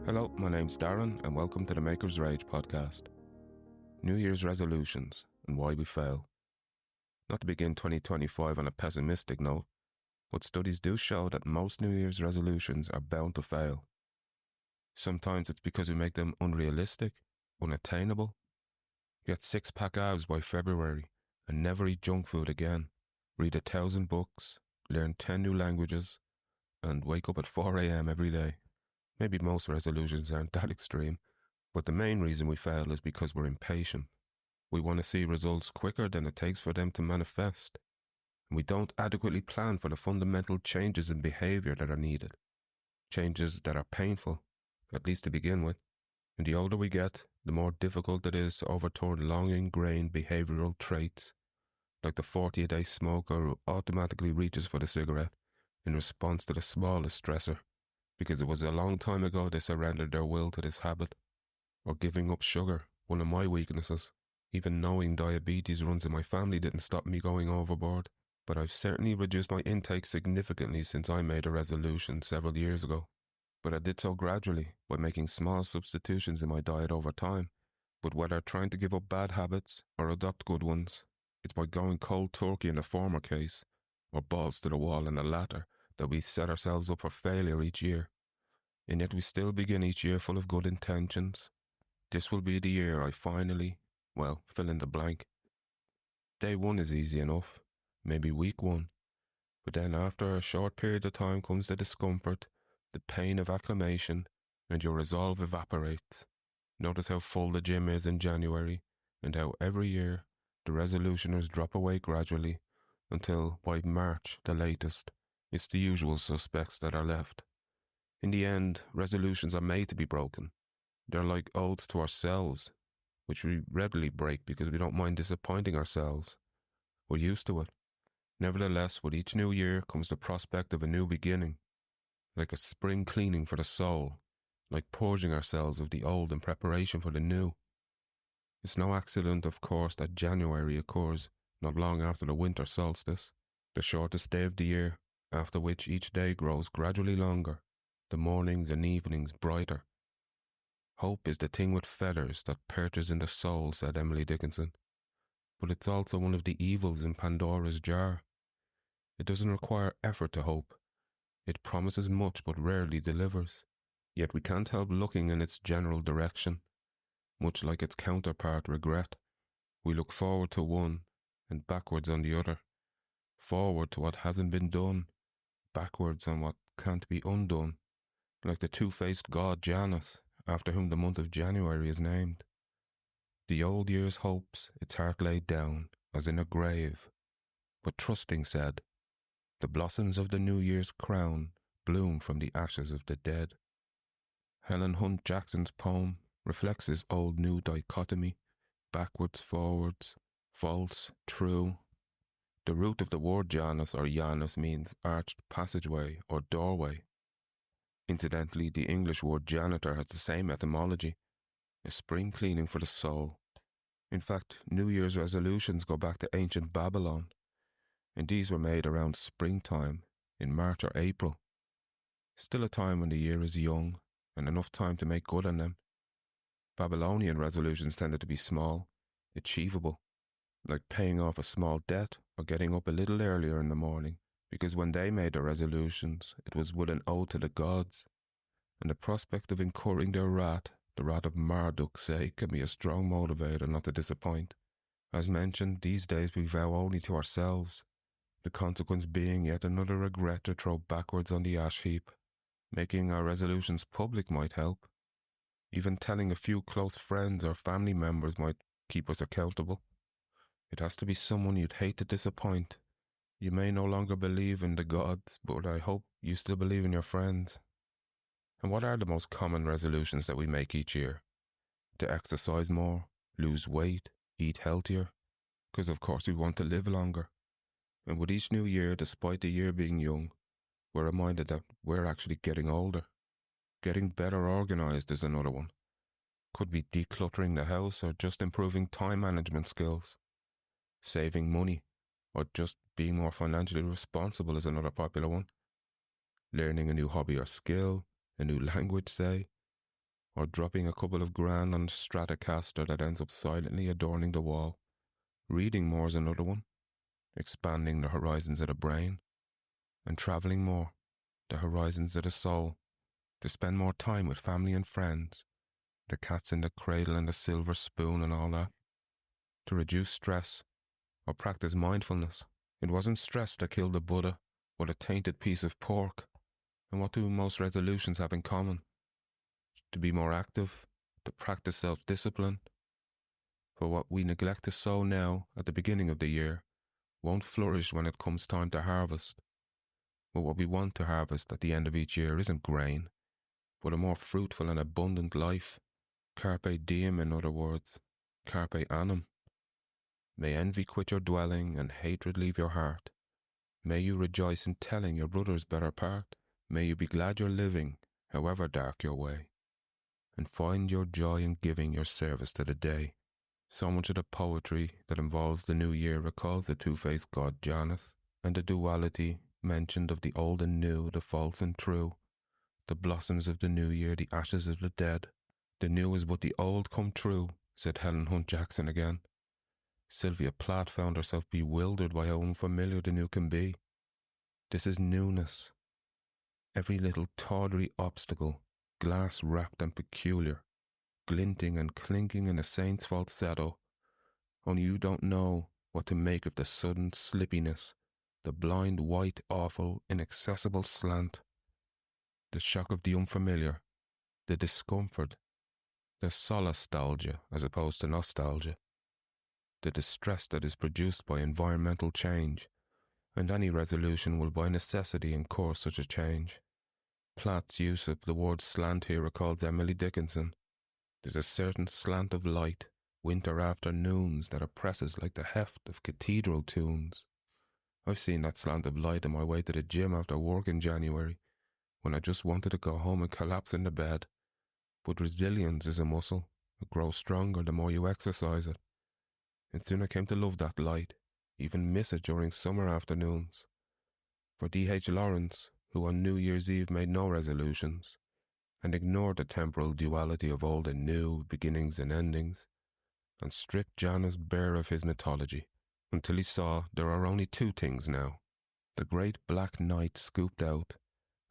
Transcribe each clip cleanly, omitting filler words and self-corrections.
Hello, my name's Darren and welcome to the Maker's Rage podcast. New Year's resolutions and why we fail. Not to begin 2025 on a pessimistic note, but studies do show that most New Year's resolutions are bound to fail. Sometimes it's because we make them unrealistic, unattainable. Get 6-pack abs by February and never eat junk food again. Read 1,000 books, learn 10 new languages, and wake up at 4 a.m. every day. Maybe most resolutions aren't that extreme, but the main reason we fail is because we're impatient. We want to see results quicker than it takes for them to manifest. And we don't adequately plan for the fundamental changes in behaviour that are needed. Changes that are painful, at least to begin with. And the older we get, the more difficult it is to overturn long-ingrained behavioural traits, like the 40-a-day smoker who automatically reaches for the cigarette in response to the smallest stressor, because it was a long time ago they surrendered their will to this habit. Or giving up sugar, one of my weaknesses. Even knowing diabetes runs in my family didn't stop me going overboard, but I've certainly reduced my intake significantly since I made a resolution several years ago. But I did so gradually, by making small substitutions in my diet over time. But whether trying to give up bad habits or adopt good ones, it's by going cold turkey in the former case, or balls to the wall in the latter, that we set ourselves up for failure each year. And yet we still begin each year full of good intentions. This will be the year I finally, fill in the blank. Day one is easy enough, maybe week one. But then after a short period of time comes the discomfort, the pain of acclimation, and your resolve evaporates. Notice how full the gym is in January, and how every year the resolutioners drop away gradually, until by March, the latest, it's the usual suspects that are left. In the end, resolutions are made to be broken. They're like oaths to ourselves, which we readily break because we don't mind disappointing ourselves. We're used to it. Nevertheless, with each new year comes the prospect of a new beginning, like a spring cleaning for the soul, like purging ourselves of the old in preparation for the new. It's no accident, of course, that January occurs not long after the winter solstice, the shortest day of the year, after which each day grows gradually longer, the mornings and evenings brighter. Hope is the thing with feathers that perches in the soul, said Emily Dickinson. But it's also one of the evils in Pandora's jar. It doesn't require effort to hope. It promises much but rarely delivers. Yet we can't help looking in its general direction. Much like its counterpart, regret. We look forward to one and backwards on the other. Forward to what hasn't been done, backwards on what can't be undone. Like the two-faced god Janus, after whom the month of January is named. The old year's hopes its heart laid down, as in a grave, but trusting said, the blossoms of the new year's crown bloom from the ashes of the dead. Helen Hunt Jackson's poem reflects this old-new dichotomy, backwards, forwards, false, true. The root of the word Janus or Janus means arched passageway or doorway. Incidentally, the English word janitor has the same etymology, a spring cleaning for the soul. In fact, New Year's resolutions go back to ancient Babylon, and these were made around springtime, in March or April. Still a time when the year is young, and enough time to make good on them. Babylonian resolutions tended to be small, achievable, like paying off a small debt or getting up a little earlier in the morning, because when they made their resolutions, it was with an ode to the gods, and the prospect of incurring their wrath, the wrath of Marduk, say, can be a strong motivator not to disappoint. As mentioned, these days we vow only to ourselves, the consequence being yet another regret to throw backwards on the ash heap. Making our resolutions public might help. Even telling a few close friends or family members might keep us accountable. It has to be someone you'd hate to disappoint. You may no longer believe in the gods, but I hope you still believe in your friends. And what are the most common resolutions that we make each year? To exercise more, lose weight, eat healthier, because of course we want to live longer. And with each new year, despite the year being young, we're reminded that we're actually getting older. Getting better organised is another one. Could be decluttering the house or just improving time management skills. Saving money, or just being more financially responsible is another popular one. Learning a new hobby or skill, a new language, say. or dropping a couple of grand on the Stratocaster that ends up silently adorning the wall. Reading more is another one, expanding the horizons of the brain, and travelling more, the horizons of the soul, to spend more time with family and friends, the cats in the cradle and the silver spoon and all that, to reduce stress or practice mindfulness. It wasn't stress that killed the Buddha, but a tainted piece of pork. And what do most resolutions have in common? To be more active, to practice self-discipline. For what we neglect to sow now at the beginning of the year won't flourish when it comes time to harvest. But what we want to harvest at the end of each year isn't grain, but a more fruitful and abundant life. Carpe diem, in other words. Carpe annum. May envy quit your dwelling and hatred leave your heart. May you rejoice in telling your brother's better part. May you be glad you're living, however dark your way, and find your joy in giving your service to the day. So much of the poetry that involves the new year recalls the two-faced god Janus, and the duality mentioned of the old and new, the false and true, the blossoms of the new year, the ashes of the dead. The new is but the old come true, said Helen Hunt Jackson again. Sylvia Plath found herself bewildered by how unfamiliar the new can be. This is newness. Every little tawdry obstacle, glass-wrapped and peculiar, glinting and clinking in a saint's falsetto. Only you don't know what to make of the sudden slippiness, the blind, white, awful, inaccessible slant, the shock of the unfamiliar, the discomfort, the solastalgia as opposed to nostalgia, the distress that is produced by environmental change, and any resolution will by necessity incur such a change. Platt's use of the word slant here recalls Emily Dickinson. There's a certain slant of light, winter afternoons, that oppresses like the heft of cathedral tunes. I've seen that slant of light on my way to the gym after work in January, when I just wanted to go home and collapse in the bed. But resilience is a muscle. It grows stronger the more you exercise it. And soon I came to love that light, even miss it during summer afternoons. For D.H. Lawrence, who on New Year's Eve made no resolutions, and ignored the temporal duality of old and new, beginnings and endings, and stripped Janus bare of his mythology, until he saw there are only two things now, the great black night scooped out,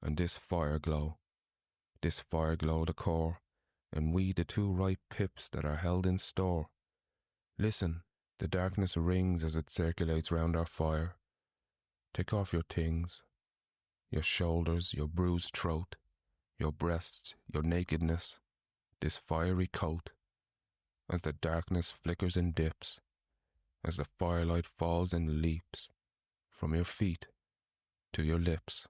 and this fire glow the core, and we the two ripe pips that are held in store. Listen, the darkness rings as it circulates round our fire. Take off your things, your shoulders, your bruised throat, your breasts, your nakedness, this fiery coat, as the darkness flickers and dips, as the firelight falls and leaps from your feet to your lips.